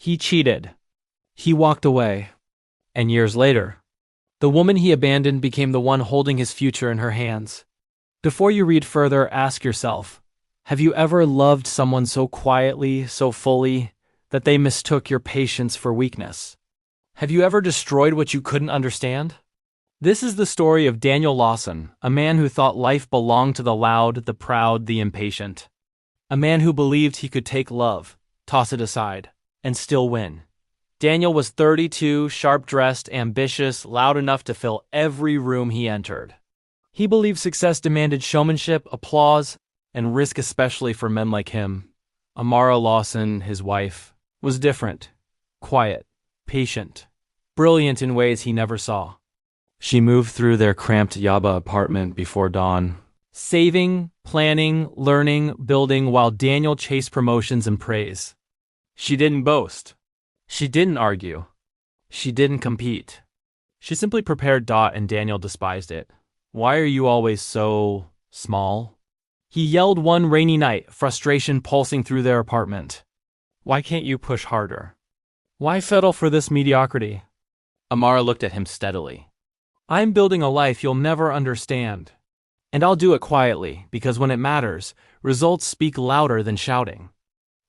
He cheated. He walked away. And years later, the woman he abandoned became the one holding his future in her hands. Before you read further, ask yourself, have you ever loved someone so quietly, so fully, that they mistook your patience for weakness? Have you ever destroyed what you couldn't understand? This is the story of Daniel Lawson, a man who thought life belonged to the loud, the proud, the impatient. A man who believed he could take love, toss it aside, and still win. Daniel was 32, sharp-dressed, ambitious, loud enough to fill every room he entered. He believed success demanded showmanship, applause, and risk, especially for men like him. Amara Lawson, his wife, was different, quiet, patient, brilliant in ways he never saw. She moved through their cramped Yaba apartment before dawn, saving, planning, learning, building while Daniel chased promotions and praise. She didn't boast. She didn't argue. She didn't compete. She simply prepared Dot, and Daniel despised it. Why are you always so small? He yelled one rainy night, frustration pulsing through their apartment. Why can't you push harder? Why settle for this mediocrity? Amara looked at him steadily. I'm building a life you'll never understand. And I'll do it quietly, because when it matters, results speak louder than shouting.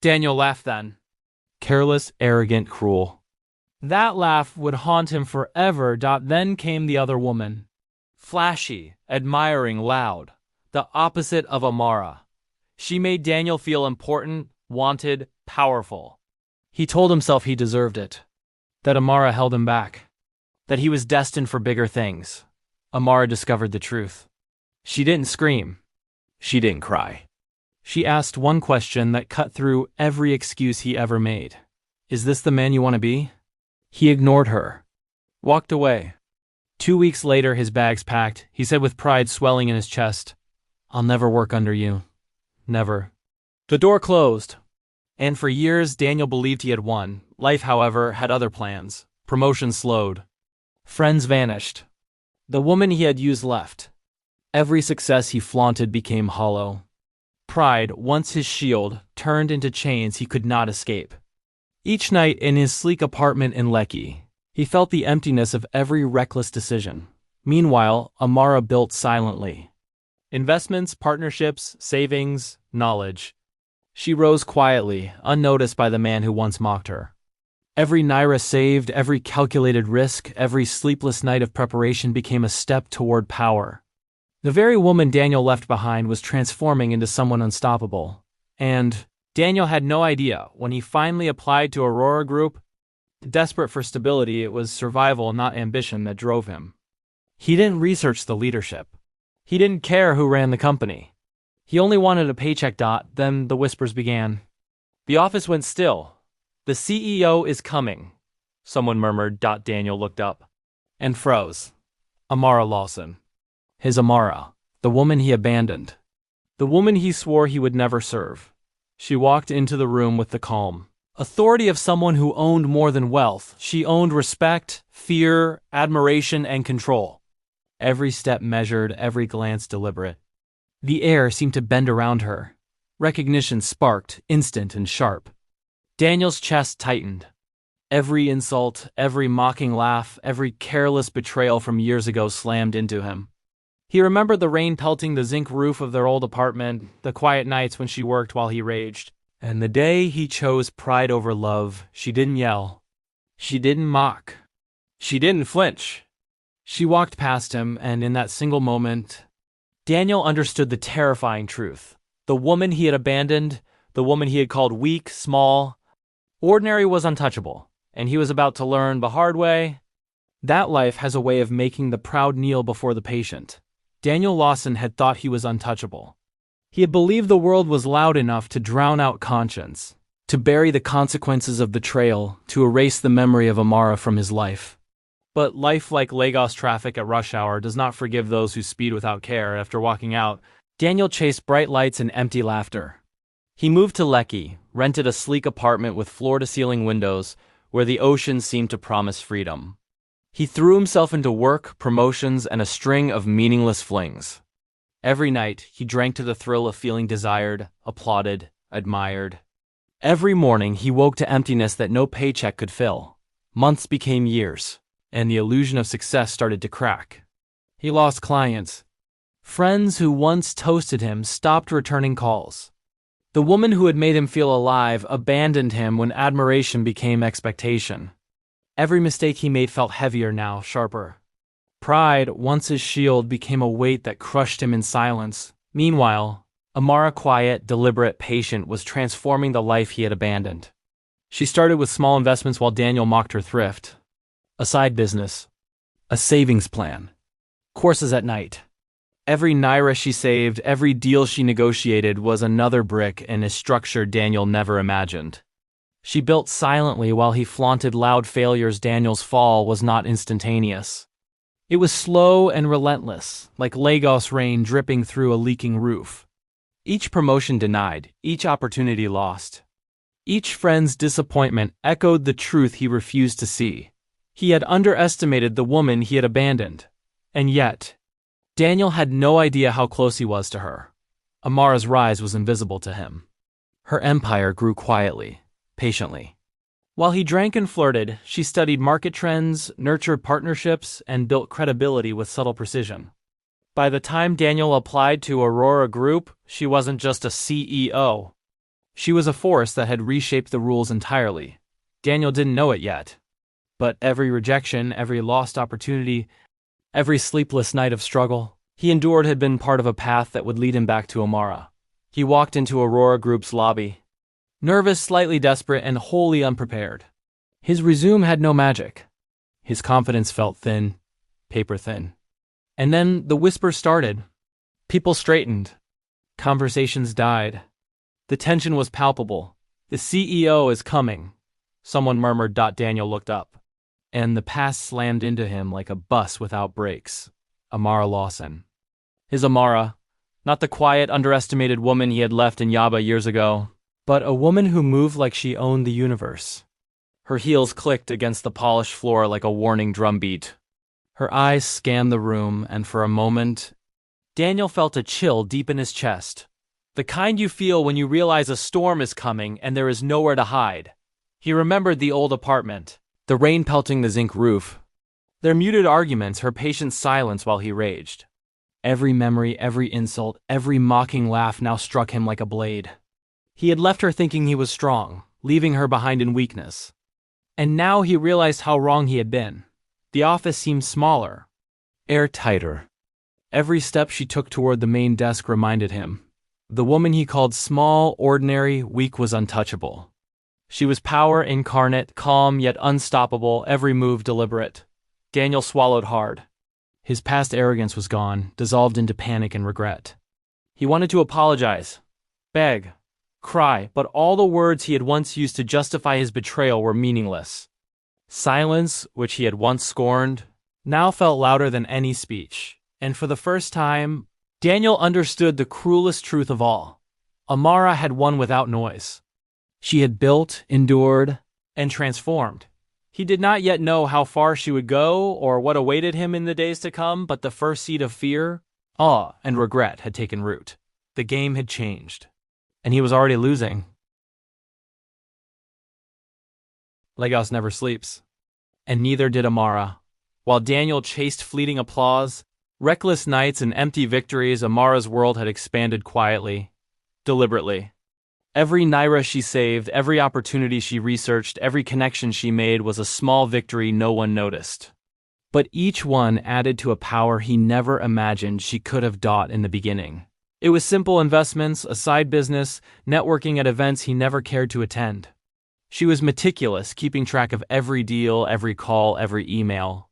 Daniel laughed then. Careless, arrogant, cruel. That laugh would haunt him forever. Then came the other woman. Flashy, admiring, loud. The opposite of Amara. She made Daniel feel important, wanted, powerful. He told himself he deserved it. That Amara held him back. That he was destined for bigger things. Amara discovered the truth. She didn't scream. She didn't cry. She asked one question that cut through every excuse he ever made. Is this the man you want to be? He ignored her. Walked away. 2 weeks later, his bags packed, he said with pride swelling in his chest, I'll never work under you. Never. The door closed. And for years, Daniel believed he had won. Life, however, had other plans. Promotion slowed. Friends vanished. The woman he had used left. Every success he flaunted became hollow. Pride, once his shield, turned into chains he could not escape. Each night in his sleek apartment in Lekki, he felt the emptiness of every reckless decision. Meanwhile, Amara built silently. Investments, partnerships, savings, knowledge. She rose quietly, unnoticed by the man who once mocked her. Every naira saved, every calculated risk, every sleepless night of preparation became a step toward power. The very woman Daniel left behind was transforming into someone unstoppable. And Daniel had no idea when he finally applied to Aurora Group. Desperate for stability, it was survival, not ambition, that drove him. He didn't research the leadership. He didn't care who ran the company. He only wanted a paycheck. Then the whispers began. The office went still. The CEO is coming, someone murmured. Daniel looked up and froze. Amara Lawson. His Amara, the woman he abandoned. The woman he swore he would never serve. She walked into the room with the calm authority of someone who owned more than wealth. She owned respect, fear, admiration, and control. Every step measured, every glance deliberate. The air seemed to bend around her. Recognition sparked, instant and sharp. Daniel's chest tightened. Every insult, every mocking laugh, every careless betrayal from years ago slammed into him. He remembered the rain pelting the zinc roof of their old apartment, the quiet nights when she worked while he raged. And the day he chose pride over love, she didn't yell. She didn't mock. She didn't flinch. She walked past him, and in that single moment, Daniel understood the terrifying truth. The woman he had abandoned, the woman he had called weak, small, ordinary, was untouchable, and he was about to learn the hard way. That life has a way of making the proud kneel before the patient. Daniel Lawson had thought he was untouchable. He had believed the world was loud enough to drown out conscience, to bury the consequences of betrayal, to erase the memory of Amara from his life. But life, like Lagos traffic at rush hour, does not forgive those who speed without care. After walking out, Daniel chased bright lights and empty laughter. He moved to Lekki, rented a sleek apartment with floor-to-ceiling windows, where the ocean seemed to promise freedom. He threw himself into work, promotions, and a string of meaningless flings. Every night, he drank to the thrill of feeling desired, applauded, admired. Every morning he woke to emptiness that no paycheck could fill. Months became years, and the illusion of success started to crack. He lost clients. Friends who once toasted him stopped returning calls. The woman who had made him feel alive abandoned him when admiration became expectation. Every mistake he made felt heavier now, sharper. Pride, once his shield, became a weight that crushed him in silence. Meanwhile, Amara, quiet, deliberate, patient, was transforming the life he had abandoned. She started with small investments while Daniel mocked her thrift. A side business. A savings plan. Courses at night. Every naira she saved, every deal she negotiated was another brick in a structure Daniel never imagined. She built silently while he flaunted loud failures. Daniel's fall was not instantaneous. It was slow and relentless, like Lagos rain dripping through a leaking roof. Each promotion denied, each opportunity lost. Each friend's disappointment echoed the truth he refused to see. He had underestimated the woman he had abandoned. And yet, Daniel had no idea how close he was to her. Amara's rise was invisible to him. Her empire grew quietly, patiently. While he drank and flirted, she studied market trends, nurtured partnerships, and built credibility with subtle precision. By the time Daniel applied to Aurora Group, she wasn't just a CEO. She was a force that had reshaped the rules entirely. Daniel didn't know it yet. But every rejection, every lost opportunity, every sleepless night of struggle he endured had been part of a path that would lead him back to Amara. He walked into Aurora Group's lobby, nervous, slightly desperate, and wholly unprepared. His resume had no magic. His confidence felt thin, paper thin. And then the whispers started. People straightened. Conversations died. The tension was palpable. The CEO is coming, someone murmured. Daniel looked up, and the past slammed into him like a bus without brakes. Amara Lawson. His Amara, not the quiet, underestimated woman he had left in Yaba years ago, but a woman who moved like she owned the universe. Her heels clicked against the polished floor like a warning drumbeat. Her eyes scanned the room, and for a moment, Daniel felt a chill deep in his chest. The kind you feel when you realize a storm is coming and there is nowhere to hide. He remembered the old apartment, the rain pelting the zinc roof, their muted arguments, her patient silence while he raged. Every memory, every insult, every mocking laugh now struck him like a blade. He had left her thinking he was strong, leaving her behind in weakness. And now he realized how wrong he had been. The office seemed smaller, airtighter. Every step she took toward the main desk reminded him. The woman he called small, ordinary, weak was untouchable. She was power incarnate, calm yet unstoppable, every move deliberate. Daniel swallowed hard. His past arrogance was gone, dissolved into panic and regret. He wanted to apologize, beg, cry, but all the words he had once used to justify his betrayal were meaningless. Silence, which he had once scorned, now felt louder than any speech. And for the first time, Daniel understood the cruelest truth of all. Amara had won without noise. She had built, endured, and transformed. He did not yet know how far she would go or what awaited him in the days to come, but the first seed of fear, awe, and regret had taken root. The game had changed, and he was already losing. Lagos never sleeps, and neither did Amara. While Daniel chased fleeting applause, reckless nights, and empty victories, Amara's world had expanded quietly, deliberately. Every naira she saved, every opportunity she researched, every connection she made was a small victory no one noticed. But each one added to a power he never imagined she could have sought in the beginning. It was simple investments, a side business, networking at events he never cared to attend. She was meticulous, keeping track of every deal, every call, every email.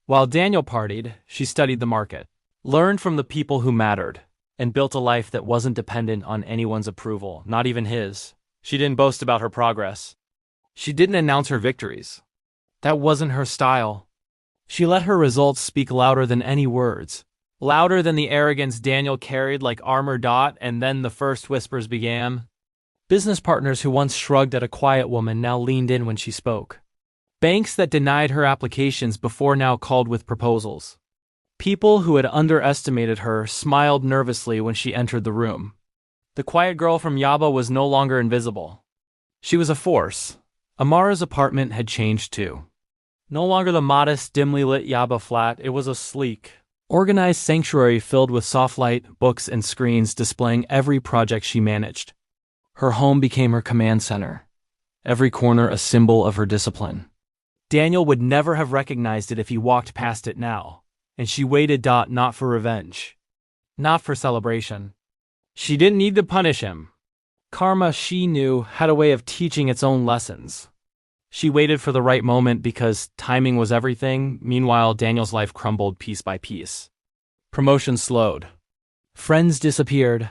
While Daniel partied, she studied the market, learned from the people who mattered, and built a life that wasn't dependent on anyone's approval, not even his. She didn't boast about her progress. She didn't announce her victories. That wasn't her style. She let her results speak louder than any words, louder than the arrogance Daniel carried like armor. And then the first whispers began. Business partners who once shrugged at a quiet woman now leaned in when she spoke. Banks that denied her applications before now called with proposals. People who had underestimated her smiled nervously when she entered the room. The quiet girl from Yaba was no longer invisible. She was a force. Amara's apartment had changed too. No longer the modest, dimly lit Yaba flat, it was a sleek, organized sanctuary filled with soft light, books, and screens displaying every project she managed. Her home became her command center, every corner a symbol of her discipline. Daniel would never have recognized it if he walked past it now, and she waited. Not for revenge, not for celebration. She didn't need to punish him. Karma, she knew, had a way of teaching its own lessons. She waited for the right moment because timing was everything. Meanwhile, Daniel's life crumbled piece by piece. Promotion slowed. Friends disappeared.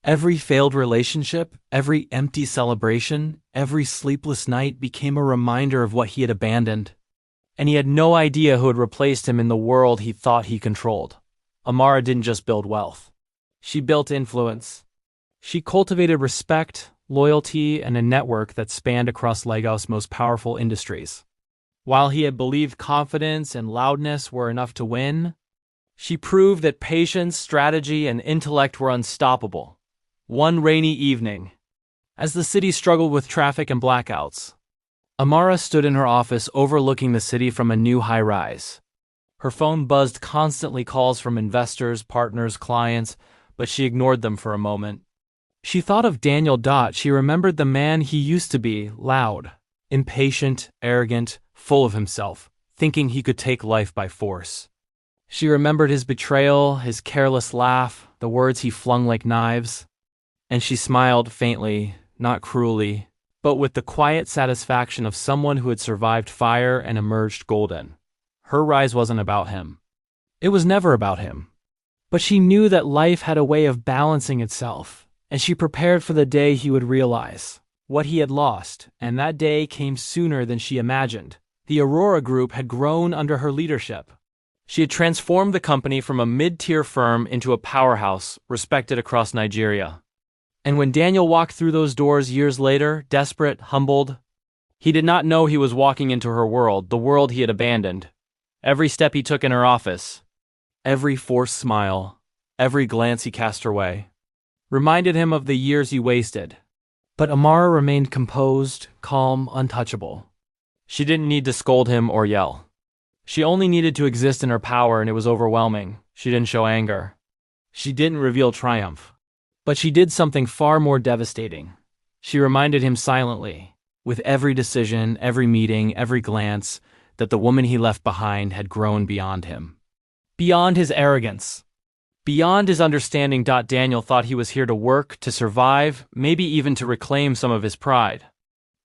Every failed relationship, every empty celebration, every sleepless night became a reminder of what he had abandoned. And he had no idea who had replaced him in the world he thought he controlled. Amara didn't just build wealth. She built influence. She cultivated respect, loyalty, and a network that spanned across Lagos' most powerful industries. While he had believed confidence and loudness were enough to win, she proved that patience, strategy, and intellect were unstoppable. One rainy evening, as the city struggled with traffic and blackouts, Amara stood in her office overlooking the city from a new high-rise. Her phone buzzed constantly, calls from investors, partners, clients, but she ignored them for a moment. She thought of Daniel. She remembered the man he used to be, loud, impatient, arrogant, full of himself, thinking he could take life by force. She remembered his betrayal, his careless laugh, the words he flung like knives. And she smiled faintly, not cruelly, but with the quiet satisfaction of someone who had survived fire and emerged golden. Her rise wasn't about him. It was never about him. But she knew that life had a way of balancing itself, and she prepared for the day he would realize what he had lost, and that day came sooner than she imagined. The Aurora Group had grown under her leadership. She had transformed the company from a mid-tier firm into a powerhouse respected across Nigeria. And when Daniel walked through those doors years later, desperate, humbled, he did not know he was walking into her world, the world he had abandoned. Every step he took in her office, every forced smile, every glance he cast her way, reminded him of the years he wasted. But Amara remained composed, calm, untouchable. She didn't need to scold him or yell. She only needed to exist in her power, and it was overwhelming. She didn't show anger. She didn't reveal triumph. But she did something far more devastating. She reminded him silently, with every decision, every meeting, every glance, that the woman he left behind had grown beyond him. Beyond his arrogance. Beyond his understanding. Daniel thought he was here to work, to survive, maybe even to reclaim some of his pride.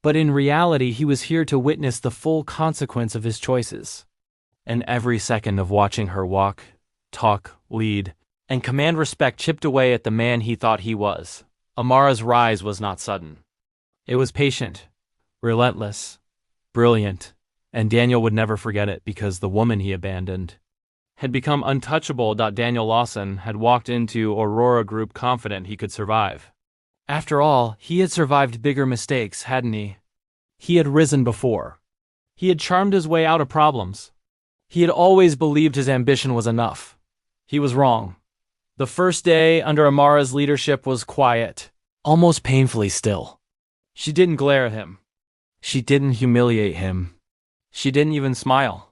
But in reality, he was here to witness the full consequence of his choices. And every second of watching her walk, talk, lead, and command respect chipped away at the man he thought he was. Amara's rise was not sudden. It was patient, relentless, brilliant, and Daniel would never forget it because the woman he abandoned had become untouchable. Daniel Lawson had walked into Aurora Group confident he could survive. After all, he had survived bigger mistakes, hadn't he? He had risen before. He had charmed his way out of problems. He had always believed his ambition was enough. He was wrong. The first day under Amara's leadership was quiet, almost painfully still. She didn't glare at him. She didn't humiliate him. She didn't even smile.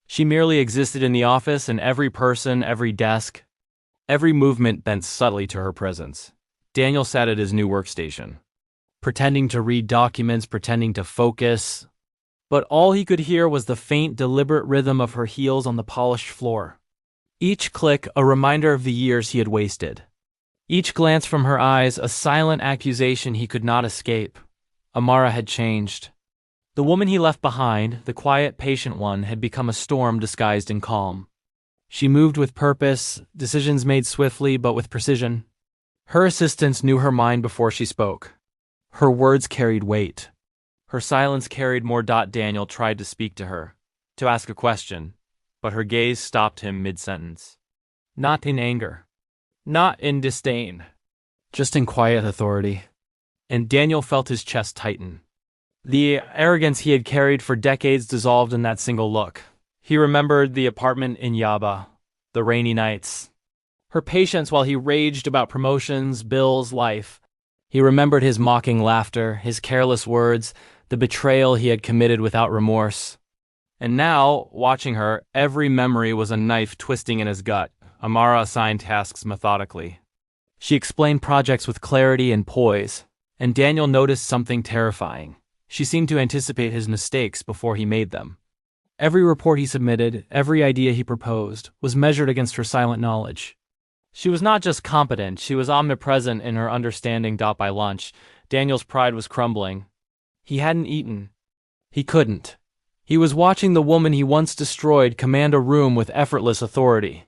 She merely existed in the office, and every person, every desk, every movement bent subtly to her presence. Daniel sat at his new workstation, pretending to read documents, pretending to focus, but all he could hear was the faint, deliberate rhythm of her heels on the polished floor. Each click a reminder of the years he had wasted. Each glance from her eyes a silent accusation he could not escape. Amara had changed. The woman he left behind, the quiet, patient one, had become a storm disguised in calm. She moved with purpose, decisions made swiftly but with precision. Her assistants knew her mind before she spoke. Her words carried weight. Her silence carried more. Daniel tried to speak to her, to ask a question, but her gaze stopped him mid-sentence. Not in anger. Not in disdain. Just in quiet authority. And Daniel felt his chest tighten. The arrogance he had carried for decades dissolved in that single look. He remembered the apartment in Yaba, the rainy nights, her patience while he raged about promotions, bills, life. He remembered his mocking laughter, his careless words, the betrayal he had committed without remorse. And now, watching her, every memory was a knife twisting in his gut. Amara assigned tasks methodically. She explained projects with clarity and poise, and Daniel noticed something terrifying. She seemed to anticipate his mistakes before he made them. Every report he submitted, every idea he proposed, was measured against her silent knowledge. She was not just competent, she was omnipresent in her understanding. By lunch, Daniel's pride was crumbling. He hadn't eaten. He couldn't. He was watching the woman he once destroyed command a room with effortless authority.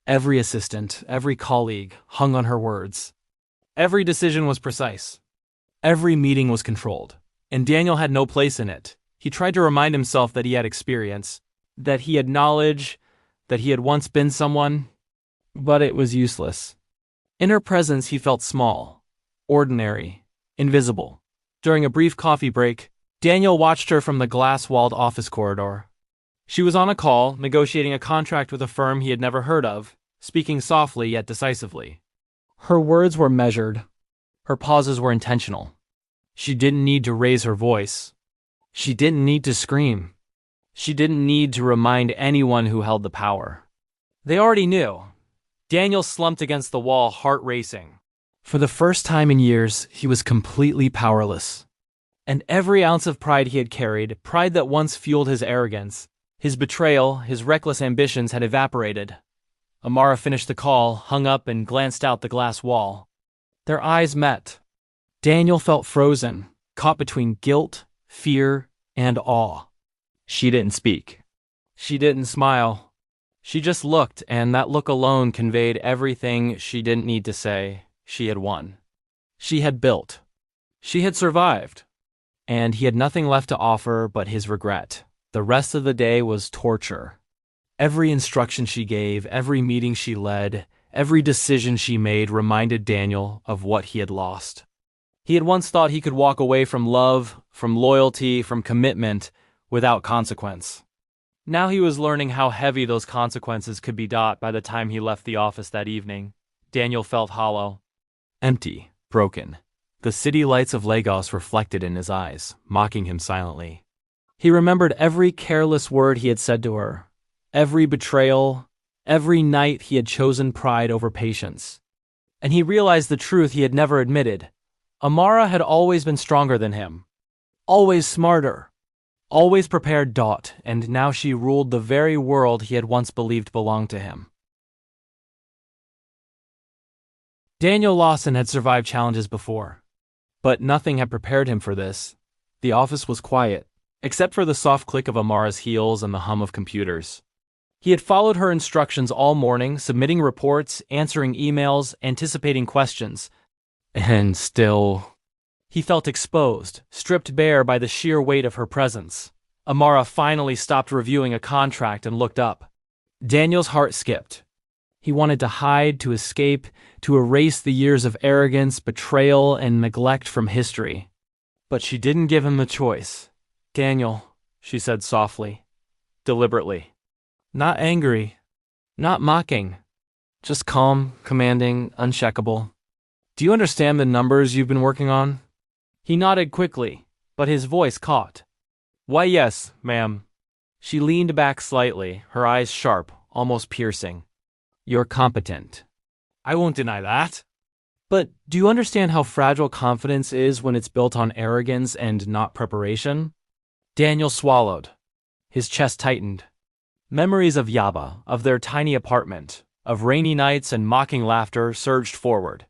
Every assistant, every colleague, hung on her words. Every decision was precise. Every meeting was controlled, and Daniel had no place in it. He tried to remind himself that he had experience, that he had knowledge, that he had once been someone, but it was useless. In her presence, he felt small, ordinary, invisible. During a brief coffee break, Daniel watched her from the glass-walled office corridor. She was on a call, negotiating a contract with a firm he had never heard of, speaking softly yet decisively. Her words were measured. Her pauses were intentional. She didn't need to raise her voice. She didn't need to scream. She didn't need to remind anyone who held the power. They already knew. Daniel slumped against the wall, heart racing. For the first time in years, he was completely powerless. And every ounce of pride he had carried, pride that once fueled his arrogance, his betrayal, his reckless ambitions had evaporated. Amara finished the call, hung up, and glanced out the glass wall. Their eyes met. Daniel felt frozen, caught between guilt, fear, and awe. She didn't speak. She didn't smile. She just looked, and that look alone conveyed everything she didn't need to say. She had won. She had built. She had survived. And he had nothing left to offer but his regret. The rest of the day was torture. Every instruction she gave, every meeting she led, every decision she made reminded Daniel of what he had lost. He had once thought he could walk away from love, from loyalty, from commitment, without consequence. Now he was learning how heavy those consequences could be. By the time he left the office that evening, Daniel felt hollow, empty, broken. The city lights of Lagos reflected in his eyes, mocking him silently. He remembered every careless word he had said to her, every betrayal, every night he had chosen pride over patience. And he realized the truth he had never admitted. Amara had always been stronger than him, always smarter, always prepared. And now she ruled the very world he had once believed belonged to him. Daniel Lawson had survived challenges before, but nothing had prepared him for this. The office was quiet, except for the soft click of Amara's heels and the hum of computers. He had followed her instructions all morning, submitting reports, answering emails, anticipating questions. And still, he felt exposed, stripped bare by the sheer weight of her presence. Amara finally stopped reviewing a contract and looked up. Daniel's heart skipped. He wanted to hide, to escape, to erase the years of arrogance, betrayal, and neglect from history. But she didn't give him the choice. "Daniel," she said softly, deliberately. Not angry, not mocking, just calm, commanding, uncheckable. "Do you understand the numbers you've been working on?" He nodded quickly, but his voice caught. "Why, yes, ma'am." She leaned back slightly, her eyes sharp, almost piercing. "You're competent. I won't deny that. But do you understand how fragile confidence is when it's built on arrogance and not preparation?" Daniel swallowed. His chest tightened. Memories of Yaba, of their tiny apartment, of rainy nights and mocking laughter surged forward.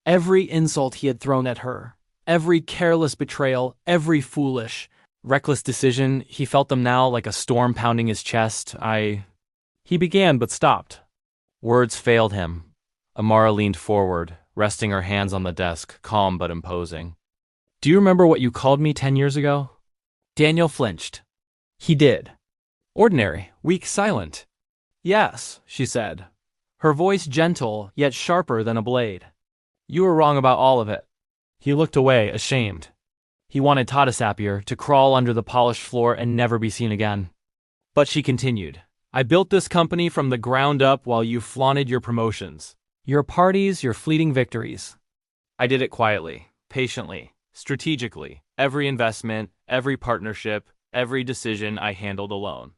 Every insult he had thrown at her, every careless betrayal, every foolish, reckless decision, he felt them now like a storm pounding his chest. He began but stopped. Words failed him. Amara leaned forward, resting her hands on the desk, calm but imposing. "Do you remember what you called me 10 years ago?" Daniel flinched. He did. Ordinary, weak, silent. "Yes," she said, her voice gentle yet sharper than a blade. "You were wrong about all of it." He looked away, ashamed. He wanted Tadasapier to crawl under the polished floor and never be seen again. But she continued. "I built this company from the ground up while you flaunted your promotions, your parties, your fleeting victories. I did it quietly, patiently, strategically. Every investment, every partnership, every decision I handled alone.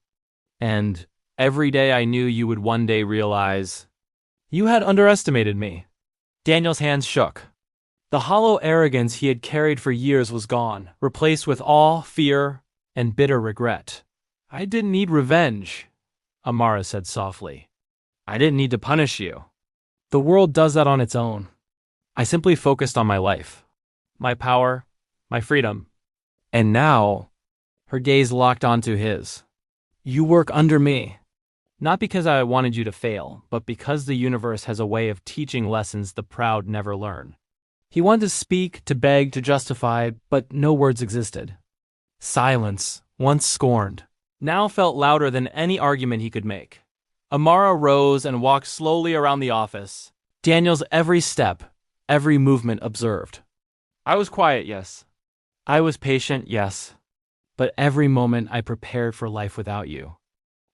And every day I knew you would one day realize you had underestimated me. Daniel's hands shook. The hollow arrogance he had carried for years was gone, replaced with awe, fear, and bitter regret. I didn't need revenge, Amara said softly. I didn't need to punish you. The world does that on its own. I simply focused on my life, my power, my freedom. And now, her gaze locked onto his. You work under me. Not because I wanted you to fail, but because the universe has a way of teaching lessons the proud never learn. He wanted to speak, to beg, to justify, but no words existed. Silence, once scorned, now felt louder than any argument he could make. Amara rose and walked slowly around the office, Daniel's every step, every movement observed. I was quiet, yes. I was patient, yes. But every moment I prepared for life without you.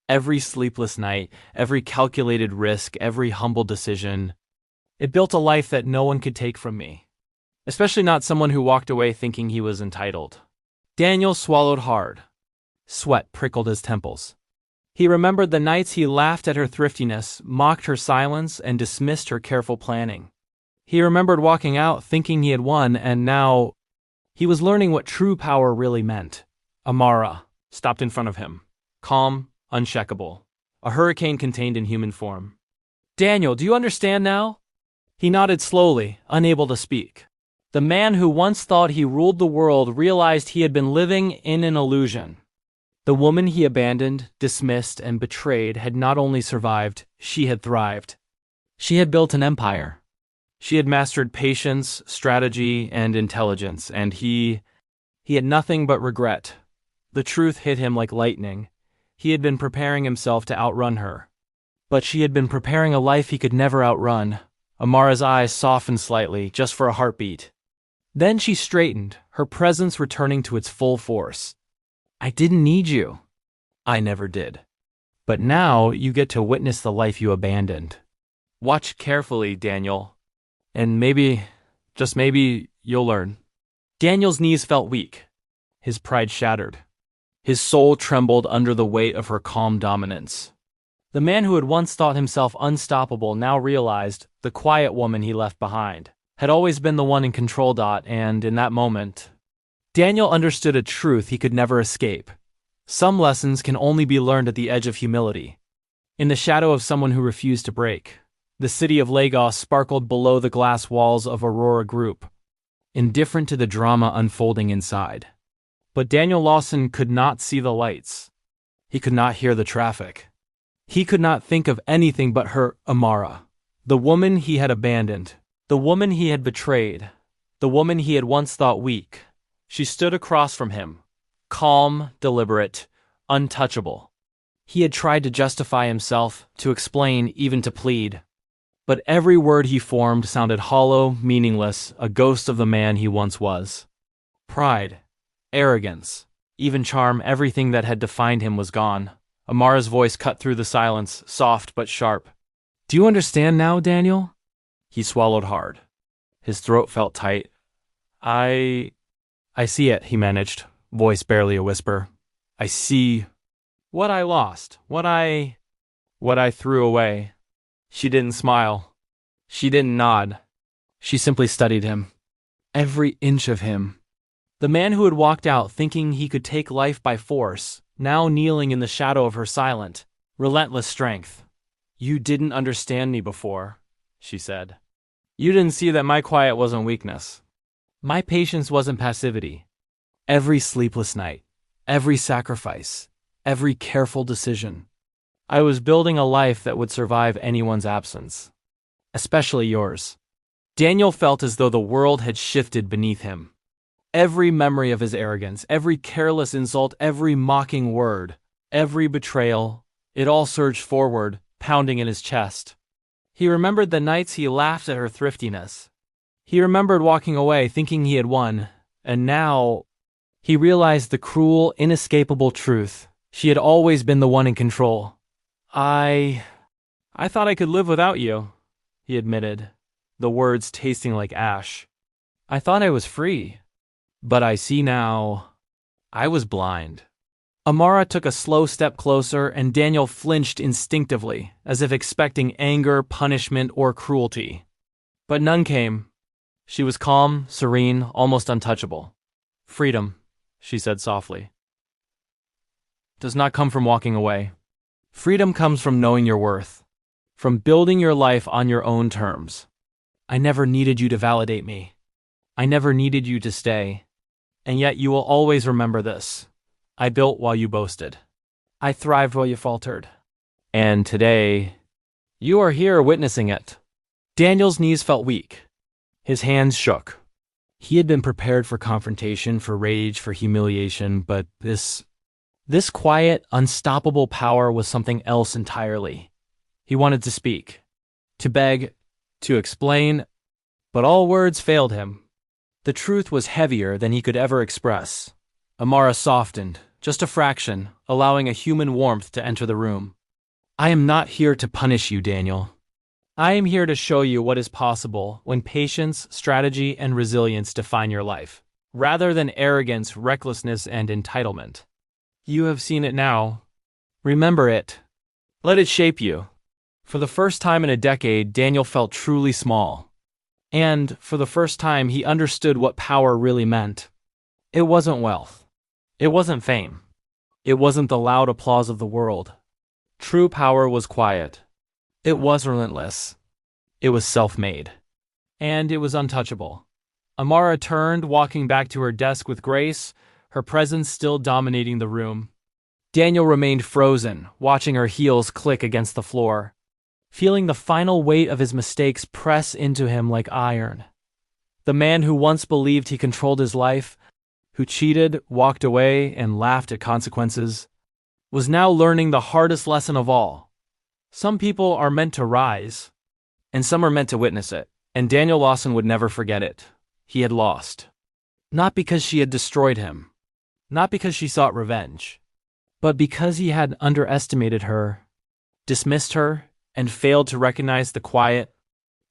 Every sleepless night, every calculated risk, every humble decision. It built a life that no one could take from me. Especially not someone who walked away thinking he was entitled. Daniel swallowed hard. Sweat prickled his temples. He remembered the nights he laughed at her thriftiness, mocked her silence, and dismissed her careful planning. He remembered walking out thinking he had won, and now he was learning what true power really meant. Amara stopped in front of him, calm, unshakable, a hurricane contained in human form. Daniel, do you understand now? He nodded slowly, unable to speak. The man who once thought he ruled the world realized he had been living in an illusion. The woman he abandoned, dismissed, and betrayed had not only survived, she had thrived. She had built an empire. She had mastered patience, strategy, and intelligence, and he had nothing but regret. The truth hit him like lightning. He had been preparing himself to outrun her. But she had been preparing a life he could never outrun. Amara's eyes softened slightly, just for a heartbeat. Then she straightened, her presence returning to its full force. I didn't need you. I never did. But now you get to witness the life you abandoned. Watch carefully, Daniel. And maybe, just maybe, you'll learn. Daniel's knees felt weak. His pride shattered. His soul trembled under the weight of her calm dominance. The man who had once thought himself unstoppable now realized the quiet woman he left behind had always been the one in control. And in that moment, Daniel understood a truth he could never escape. Some lessons can only be learned at the edge of humility. In the shadow of someone who refused to break, the city of Lagos sparkled below the glass walls of Aurora Group, indifferent to the drama unfolding inside. But Daniel Lawson could not see the lights. He could not hear the traffic. He could not think of anything but her, Amara, the woman he had abandoned, the woman he had betrayed, the woman he had once thought weak. She stood across from him, calm, deliberate, untouchable. He had tried to justify himself, to explain, even to plead. But every word he formed sounded hollow, meaningless, a ghost of the man he once was. Pride, arrogance, even charm, everything that had defined him was gone. Amara's voice cut through the silence, soft but sharp. Do you understand now, Daniel? He swallowed hard. His throat felt tight. I see it, he managed, voice barely a whisper. I see what I lost, what I threw away. She didn't smile. She didn't nod. She simply studied him. Every inch of him. The man who had walked out thinking he could take life by force, now kneeling in the shadow of her silent, relentless strength. You didn't understand me before, she said. You didn't see that my quiet wasn't weakness. My patience wasn't passivity. Every sleepless night, every sacrifice, every careful decision. I was building a life that would survive anyone's absence. Especially yours. Daniel felt as though the world had shifted beneath him. Every memory of his arrogance, every careless insult, every mocking word, every betrayal, it all surged forward, pounding in his chest. He remembered the nights he laughed at her thriftiness. He remembered walking away thinking he had won, and now he realized the cruel, inescapable truth. She had always been the one in control. I thought I could live without you, he admitted, the words tasting like ash. I thought I was free. But I see now. I was blind. Amara took a slow step closer, and Daniel flinched instinctively, as if expecting anger, punishment, or cruelty. But none came. She was calm, serene, almost untouchable. "Freedom," she said softly, "does not come from walking away. Freedom comes from knowing your worth, from building your life on your own terms. I never needed you to validate me. I never needed you to stay. And yet you will always remember this. I built while you boasted. I thrived while you faltered. And today, you are here witnessing it." Daniel's knees felt weak. His hands shook. He had been prepared for confrontation, for rage, for humiliation, but this quiet, unstoppable power was something else entirely. He wanted to speak, to beg, to explain, but all words failed him. The truth was heavier than he could ever express. Amara softened, just a fraction, allowing a human warmth to enter the room. "I am not here to punish you, Daniel. I am here to show you what is possible when patience, strategy, and resilience define your life, rather than arrogance, recklessness, and entitlement. You have seen it now. Remember it. Let it shape you." For the first time in a decade, Daniel felt truly small. And, for the first time, he understood what power really meant. It wasn't wealth. It wasn't fame. It wasn't the loud applause of the world. True power was quiet. It was relentless. It was self-made. And it was untouchable. Amara turned, walking back to her desk with grace, her presence still dominating the room. Daniel remained frozen, watching her heels click against the floor, feeling the final weight of his mistakes press into him like iron. The man who once believed he controlled his life, who cheated, walked away, and laughed at consequences, was now learning the hardest lesson of all. Some people are meant to rise, and some are meant to witness it, and Daniel Lawson would never forget it. He had lost. Not because she had destroyed him, not because she sought revenge, but because he had underestimated her, dismissed her, and failed to recognize the quiet,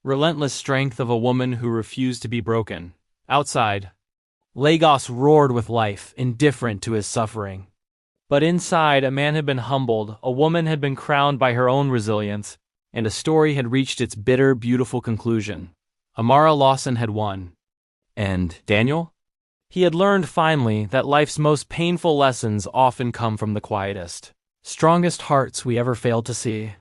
relentless strength of a woman who refused to be broken. Outside, Lagos roared with life, indifferent to his suffering. But inside, a man had been humbled, a woman had been crowned by her own resilience, and a story had reached its bitter, beautiful conclusion. Amara Lawson had won. And Daniel? He had learned finally that life's most painful lessons often come from the quietest, strongest hearts we ever failed to see.